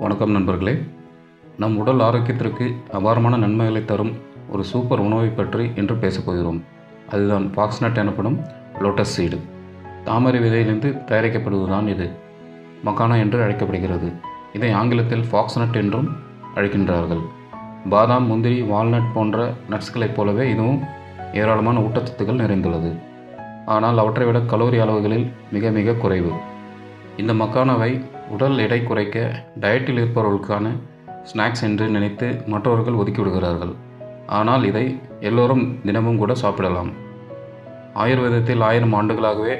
வணக்கம் நண்பர்களே. நம் உடல் ஆரோக்கியத்திற்கு அபாரமான நன்மைகளை தரும் ஒரு சூப்பர் உணவை பற்றி இன்று பேசப் போகிறோம். அதுதான் ஃபாக்ஸ்நட் எனப்படும் லோட்டஸ் சீடு. தாமரை விதையிலிருந்து தயாரிக்கப்படுவதுதான் இது. மக்கானா என்று அழைக்கப்படுகிறது. இதை ஆங்கிலத்தில் ஃபாக்ஸ்நட் என்றும் அழைக்கின்றார்கள். பாதாம், முந்திரி, வால்நட் போன்ற நட்ஸ்களைப் போலவே இதுவும் ஏராளமான ஊட்டச்சத்துக்கள் நிறைந்துள்ளது. ஆனால் அவற்றை விட கலோரி அளவுகளில் மிக மிக குறைவு. இந்த மக்கானாவை உடல் எடை குறைக்க டயட்டில் இருப்பவர்களுக்கான ஸ்நாக்ஸ் என்று நினைத்து மற்றவர்கள் ஒதுக்கிவிடுகிறார்கள். ஆனால் இதை எல்லோரும் தினமும் கூட சாப்பிடலாம். ஆயுர்வேதத்தில் 1000 ஆண்டுகளாகவே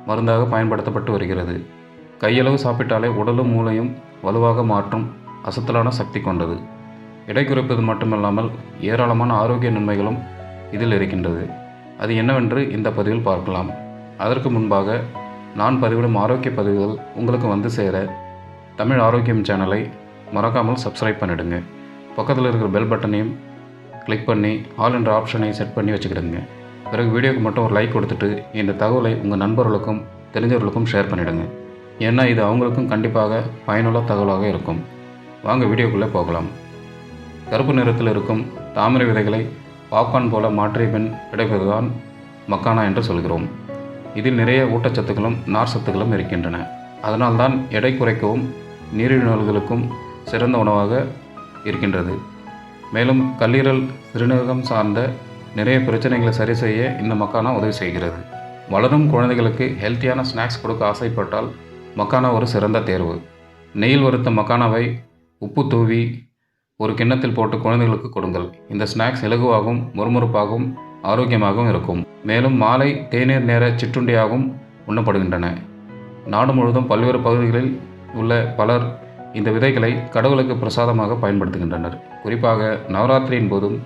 மருந்தாக பயன்படுத்தப்பட்டு வருகிறது. கையளவு சாப்பிட்டாலே உடலும் மூளையும் வலுவாக மாற்றும் அசத்தலான சக்தி கொண்டது. எடை குறைப்பது மட்டுமல்லாமல் ஏராளமான ஆரோக்கிய நன்மைகளும் இதில் இருக்கின்றது. அது என்னவென்று இந்த பதிவில் பார்க்கலாம். அதற்கு முன்பாக நான் பதிவிடும் ஆரோக்கிய பதிவுகள் உங்களுக்கு வந்து சேர தமிழ் ஆரோக்கியம் சேனலை மறக்காமல் சப்ஸ்கிரைப் பண்ணிடுங்க. பக்கத்தில் இருக்கிற பெல் பட்டனையும் கிளிக் பண்ணி ஆல் என்ற ஆப்ஷனை செட் பண்ணி வச்சுக்கிடுங்க. பிறகு வீடியோக்கு மட்டும் ஒரு லைக் கொடுத்துட்டு இந்த தகவலை உங்கள் நண்பர்களுக்கும் தெரிஞ்சவர்களுக்கும் ஷேர் பண்ணிவிடுங்க. ஏன்னா இது அவங்களுக்கும் கண்டிப்பாக பயனுள்ள தகவலாக இருக்கும். வாங்க வீடியோக்குள்ளே போகலாம். கருப்பு நிறத்தில் இருக்கும் தாமரை விதைகளை பாப்கார்ன் போல மாற்றிய பின் கிடைப்பதுதான் மக்கானா என்று சொல்கிறோம். இதில் நிறைய ஊட்டச்சத்துக்களும் நார் சத்துக்களும் இருக்கின்றன. அதனால்தான் எடை குறைக்கவும் நீரிழிவுகளுக்கும் சிறந்த உணவாக இருக்கின்றது. மேலும் கல்லீரல், சிறுநீரகம் சார்ந்த நிறைய பிரச்சனைகளை சரி செய்ய இந்த மக்கானா உதவி செய்கிறது. வளரும் குழந்தைகளுக்கு ஹெல்த்தியான ஸ்நாக்ஸ் கொடுக்க ஆசைப்பட்டால் மக்கானா ஒரு சிறந்த தேர்வு. நெய்யில் வறுத்த மக்கானாவை உப்பு தூவி ஒரு கிண்ணத்தில் போட்டு குழந்தைகளுக்கு கொடுங்கள். இந்த ஸ்நாக்ஸ் இலகுவாகவும் முறுமுறுப்பாகவும் ஆரோக்கியமாகவும் இருக்கும். மேலும் மாலை தேநீர் நேர சிற்றுண்டியாகவும் உண்ணப்படுகின்றன. நாடு முழுவதும் பல்வேறு பகுதிகளில் உள்ள பலர் இந்த விதைகளை கடவுளுக்கு பிரசாதமாக பயன்படுத்துகின்றனர். குறிப்பாக நவராத்திரியின் போதும்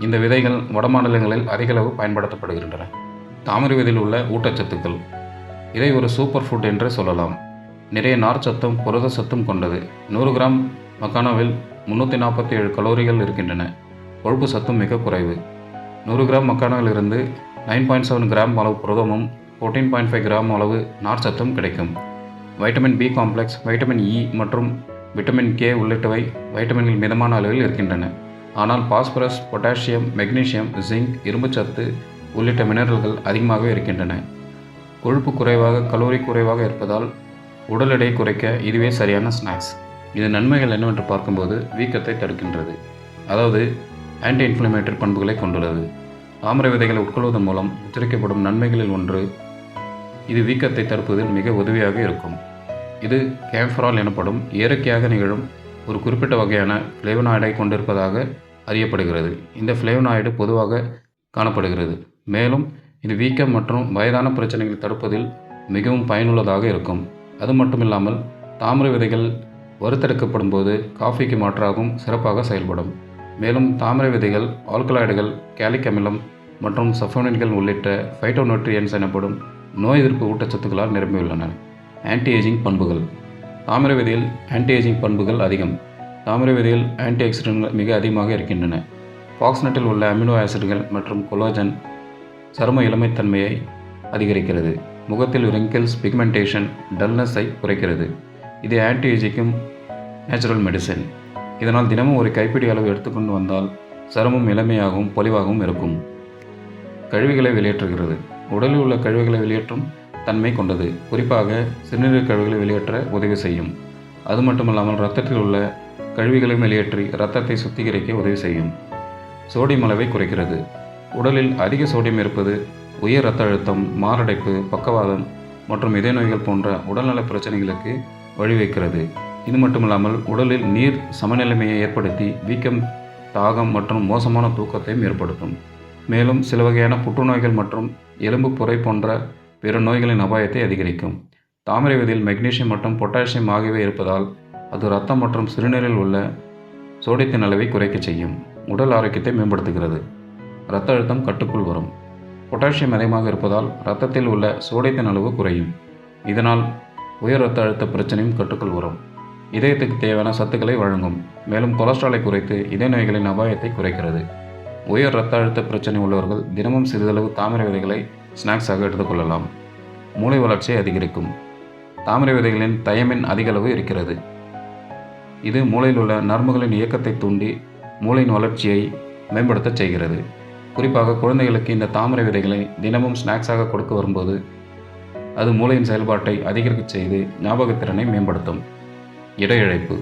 இந்த விதைகள் வடமாநிலங்களில் அதிகளவு பயன்படுத்தப்படுகின்றன. தாமரை விதையில் உள்ள ஊட்டச்சத்துக்கள். இதை ஒரு சூப்பர் ஃபுட் என்று சொல்லலாம். நிறைய நார்ச்சத்தும் புரத சத்தும் கொண்டது. 100 கிராம் மக்கானாவில் 347 கலோரிகள் இருக்கின்றன. கொழுப்பு சத்தும் மிக குறைவு. 100 கிராம் மக்கானாவிலிருந்து 9.7 கிராம் அளவு புரதமும் 14.5 கிராம் அளவு நார்ச்சத்தும் கிடைக்கும். Vitamin B complex, vitamin E மற்றும் விட்டமின் கே உள்ளிட்டவை வைட்டமின்கள் மிதமான அளவில் இருக்கின்றன. ஆனால் பாஸ்பரஸ், பொட்டாசியம், மெக்னீசியம், ஜிங்க், இரும்புச்சத்து உள்ளிட்ட மினரல்கள் அதிகமாகவே இருக்கின்றன. கொழுப்பு குறைவாக, கலோரி குறைவாக இருப்பதால் உடல் எடையை குறைக்க இதுவே சரியான ஸ்நாக்ஸ். இதன் நன்மைகள் என்னவென்று பார்க்கும்போது வீக்கத்தை தடுக்கின்றது. அதாவது ஆன்டி இன்ஃப்ளமேட்டரி பண்புகளை கொண்டுள்ளது. தாமரை விதைகளை உட்கொள்வதன் மூலம் உச்சரிக்கப்படும் நன்மைகளில் ஒன்று இது வீக்கத்தை தடுப்பதில் மிக உதவியாக இருக்கும். இது கேம்ஃபரால் எனப்படும் இயற்கையாக நிகழும் ஒரு குறிப்பிட்ட வகையான ஃப்ளேவனாய்டை கொண்டிருப்பதாக அறியப்படுகிறது. இந்த ஃப்ளேவனாய்டு பொதுவாக காணப்படுகிறது. மேலும் இது வீக்கம் மற்றும் வயதான பிரச்சனைகளை தடுப்பதில் மிகவும் பயனுள்ளதாக இருக்கும். அது மட்டுமில்லாமல் தாமரை விதைகள் வறுத்தெடுக்கப்படும் போது காஃபிக்கு மாற்றாகவும் சிறப்பாக செயல்படும். மேலும் தாமரை விதைகள் ஆல்கலாய்டுகள், கேலிக் அமிலம் மற்றும் சஃபோனின்கள் உள்ளிட்ட ஃபைட்டோநியூட்ரியன்ஸ் எனப்படும் நோய் எதிர்ப்பு ஊட்டச்சத்துக்களால் நிரம்பியுள்ளன. ஆன்டி ஏஜிங் பண்புகள். தாமரை விதையில் ஆன்டி ஏஜிங் பண்புகள் அதிகம். தாமரை விதையில் ஆன்டி ஆக்சிடென்ட்கள் மிக அதிகமாக இருக்கின்றன. ஃபாக்ஸ்நட்டில் உள்ள அமினோ ஆசிட்கள் மற்றும் கொலாஜன் சரும இளமைத்தன்மையை அதிகரிக்கிறது. முகத்தில் ரிங்கிள்ஸ், பிக்மெண்டேஷன், டல்னஸை குறைக்கிறது. இது ஆன்டி ஏஜிங்கும் நேச்சுரல் மெடிசன். இதனால் தினமும் ஒரு கைப்பிடி அளவு எடுத்துக்கொண்டு வந்தால் சருமம் இளமையாகவும் பொலிவாகவும் இருக்கும். கழிவுகளை வெளியேற்றுகிறது. உடலில் உள்ள கழிவுகளை வெளியேற்றும் தன்மை கொண்டது. குறிப்பாக சிறுநீர் கழிவுகளை வெளியேற்ற உதவி செய்யும். அது மட்டுமல்லாமல் இரத்தத்தில் உள்ள கழிவுகளையும் வெளியேற்றி இரத்தத்தை சுத்திகரிக்க உதவி செய்யும். சோடியம் அளவை குறைக்கிறது. உடலில் அதிக சோடியம் இருப்பது உயர் இரத்த அழுத்தம், மாரடைப்பு, பக்கவாதம் மற்றும் இதய நோய்கள் போன்ற உடல்நல பிரச்சனைகளுக்கு வழிவகுக்கிறது. இது மட்டுமில்லாமல் உடலில் நீர் சமநிலைமையை ஏற்படுத்தி வீக்கம், தாகம் மற்றும் மோசமான தூக்கத்தையும் ஏற்படுத்தும். மேலும் சில வகையான புற்றுநோய்கள் மற்றும் எலும்பு புரை போன்ற பிற நோய்களின் அபாயத்தை அதிகரிக்கும். தாமரை விதையில் மெக்னீசியம் மற்றும் பொட்டாசியம் ஆகியவை இருப்பதால் அது இரத்தம் மற்றும் சிறுநீரில் உள்ள சோடியத்தின் அளவை குறைக்க செய்யும். உடல் ஆரோக்கியத்தை மேம்படுத்துகிறது. இரத்த அழுத்தம் கட்டுக்குள் வரும். பொட்டாசியம் அதிகமாக இருப்பதால் இரத்தத்தில் உள்ள சோடியத்தின் அளவு குறையும். இதனால் உயர் இரத்த அழுத்த பிரச்சனையும் கட்டுக்குள் வரும். இதயத்துக்கு தேவையான சத்துக்களை வழங்கும். மேலும் கொலஸ்ட்ராலை குறைத்து இதய நோய்களின் அபாயத்தை குறைக்கிறது. உயர் இரத்த அழுத்த பிரச்சனை உள்ளவர்கள் தினமும் சிறிதளவு தாமரை விதைகளை ஸ்நாக்ஸாக எடுத்துக்கொள்ளலாம். மூளை வளர்ச்சியை அதிகரிக்கும். தாமரை விதைகளின் தயமின் அதிக அளவு இருக்கிறது. இது மூளையில் உள்ள நரம்புகளின் இயக்கத்தை தூண்டி மூளையின் வளர்ச்சியை மேம்படுத்தச் செய்கிறது. குறிப்பாக குழந்தைகளுக்கு இந்த தாமரை விதைகளை தினமும் ஸ்நாக்ஸாக கொடுக்க வரும்போது அது மூளையின் செயல்பாட்டை அதிகரிக்கச் செய்து ஞாபகத்திறனை மேம்படுத்தும். எடை இழப்பு.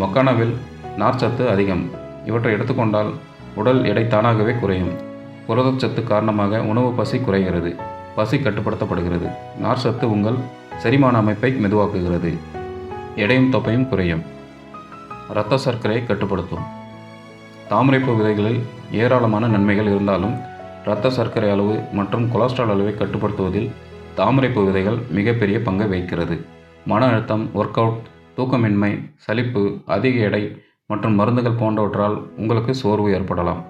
மக்கானாவில் நார்ச்சத்து அதிகம். இவற்றை எடுத்துக்கொண்டால் உடல் எடை தானாகவே குறையும். புரதச்சத்து காரணமாக உணவு பசி குறைகிறது, பசி கட்டுப்படுத்தப்படுகிறது. நார்ச்சத்து உங்கள் செரிமான அமைப்பை மெதுவாக்குகிறது, எடையும் தொப்பையும் குறையும். இரத்த சர்க்கரையை கட்டுப்படுத்தும். தாமரைப்பூ விதைகளில் ஏராளமான நன்மைகள் இருந்தாலும் இரத்த சர்க்கரை அளவு மற்றும் கொலஸ்ட்ரால் அளவை கட்டுப்படுத்துவதில் தாமரைப்பூ விதைகள் மிகப்பெரிய பங்கை வகிக்கிறது. மன அழுத்தம், ஒர்க் அவுட், தூக்கமின்மை, சலிப்பு, அதிக எடை மற்றும் மருந்துகள் போன்றவற்றால் உங்களுக்கு சோர்வு ஏற்படலாம்.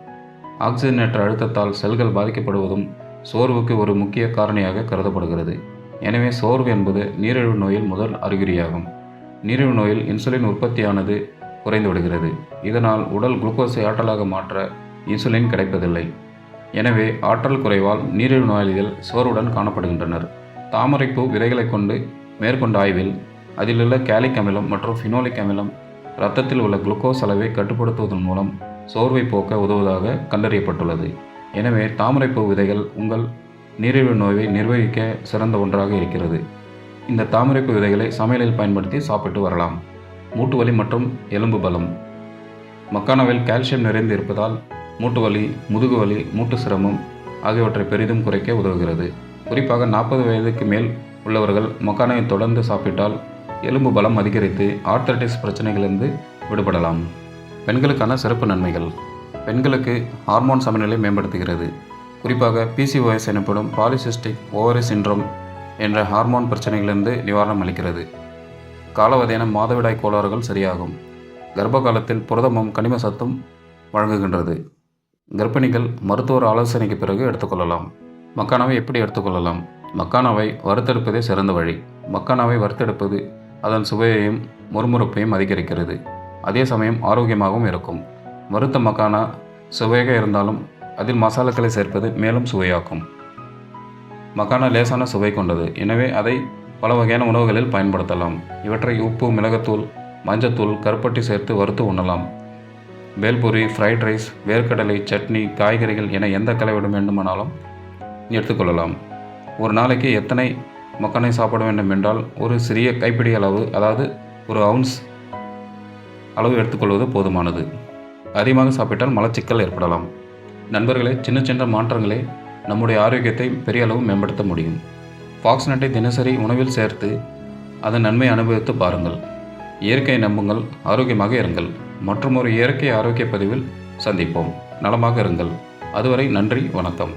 ஆக்சிஜனேற்ற அழுத்தத்தால் செல்கள் பாதிக்கப்படுவதும் சோர்வுக்கு ஒரு முக்கிய காரணியாக கருதப்படுகிறது. எனவே சோர்வு என்பது நீரிழிவு நோயில் முதல் அறிகுறியாகும். நீரிழிவு நோயில் இன்சுலின் உற்பத்தியானது குறைந்து விடுகிறது. இதனால் உடல் குளுக்கோஸை ஆற்றலாக மாற்ற இன்சுலின் கிடைப்பதில்லை. எனவே ஆற்றல் குறைவால் நீரிழிவு நோயாளிகள் சோர்வுடன் காணப்படுகின்றனர். தாமரைப்பூ விதைகளை கொண்டு மேற்கொண்ட ஆய்வில் அதிலுள்ள கேலிக் அமிலம் மற்றும் ஃபினோலிக் அமிலம் இரத்தத்தில் உள்ள குளுக்கோஸ் அளவை கட்டுப்படுத்துவதன் மூலம் சோர்வை போக்க உதவுவதாக கண்டறியப்பட்டுள்ளது. எனவே தாமரைப்பூ விதைகள் உங்கள் நீரிழிவு நோயை நிர்வகிக்க சிறந்த ஒன்றாக இருக்கிறது. இந்த தாமரைப்பூ விதைகளை சமையலில் பயன்படுத்தி சாப்பிட்டு வரலாம். மூட்டு வலி மற்றும் எலும்பு பலம். மக்கானாவில் கால்சியம் நிறைந்து இருப்பதால் மூட்டு வலி, முதுகு வலி, மூட்டு சிரமம் ஆகியவற்றை பெரிதும் குறைக்க உதவுகிறது. குறிப்பாக 40 வயதுக்கு மேல் உள்ளவர்கள் மக்கானாவை தொடர்ந்து சாப்பிட்டால் எலும்பு பலம் அதிகரித்து ஆர்த்தரைட்டிஸ் பிரச்சனைகளிலிருந்து விடுபடலாம். பெண்களுக்கான சிறப்பு நன்மைகள். பெண்களுக்கு ஹார்மோன் சமநிலை மேம்படுத்துகிறது. குறிப்பாக PCOS எனப்படும் பாலிசிஸ்டிக் ஓவரி சிண்ட்ரோம் என்ற ஹார்மோன் பிரச்சனைகளிலிருந்து நிவாரணம் அளிக்கிறது. காலவதையான மாதவிடாய் கோளாறுகள் சரியாகும். கர்ப்ப காலத்தில் புரதமும் கனிம சத்தும் வழங்குகின்றது. கர்ப்பிணிகள் மருத்துவர் ஆலோசனைக்கு பிறகு எடுத்துக்கொள்ளலாம். மக்கானாவை எப்படி எடுத்துக்கொள்ளலாம்? மக்கானாவை வறுத்தெடுப்பதே சிறந்த வழி. மக்கானாவை வறுத்தெடுப்பது அதன் சுவையையும் முறுமுறுப்பையும் அதிகரிக்கிறது. அதே சமயம் ஆரோக்கியமாகவும் இருக்கும். வறுத்த மக்கானா சுவையாக இருந்தாலும் அதில் மசாலாக்களை சேர்ப்பது மேலும் சுவையாக்கும். மக்கானா லேசான சுவை கொண்டது. எனவே அதை பல வகையான உணவுகளில் பயன்படுத்தலாம். இவற்றை உப்பு, மிளகுத்தூள், மஞ்சத்தூள், கருப்பட்டி சேர்த்து வறுத்து உண்ணலாம். பேல்பூரி, ஃப்ரைட் ரைஸ், வேர்க்கடலை, சட்னி, காய்கறிகள் என எந்த கலவையுடன் வேண்டுமானாலும் எடுத்துக்கொள்ளலாம். ஒரு நாளைக்கு எத்தனை மக்கானை சாப்பிட வேண்டும் என்றால் ஒரு சிறிய கைப்பிடி அளவு, அதாவது ஒரு அவுன்ஸ் அளவு எடுத்துக்கொள்வது போதுமானது. அதிகமாக சாப்பிட்டால் மலச்சிக்கல் ஏற்படலாம். நண்பர்களே, சின்ன சின்ன மாற்றங்களே நம்முடைய ஆரோக்கியத்தை பெரிய அளவு மேம்படுத்த முடியும். ஃபாக்ஸ்நட்டை தினசரி உணவில் சேர்த்து அதன் நன்மை அனுபவித்து பாருங்கள். இயற்கையை நம்புங்கள், ஆரோக்கியமாக இருங்கள். மற்றும் ஒரு இயற்கை ஆரோக்கிய பதிவில் சந்திப்போம். நலமாக இருங்கள். அதுவரை நன்றி, வணக்கம்.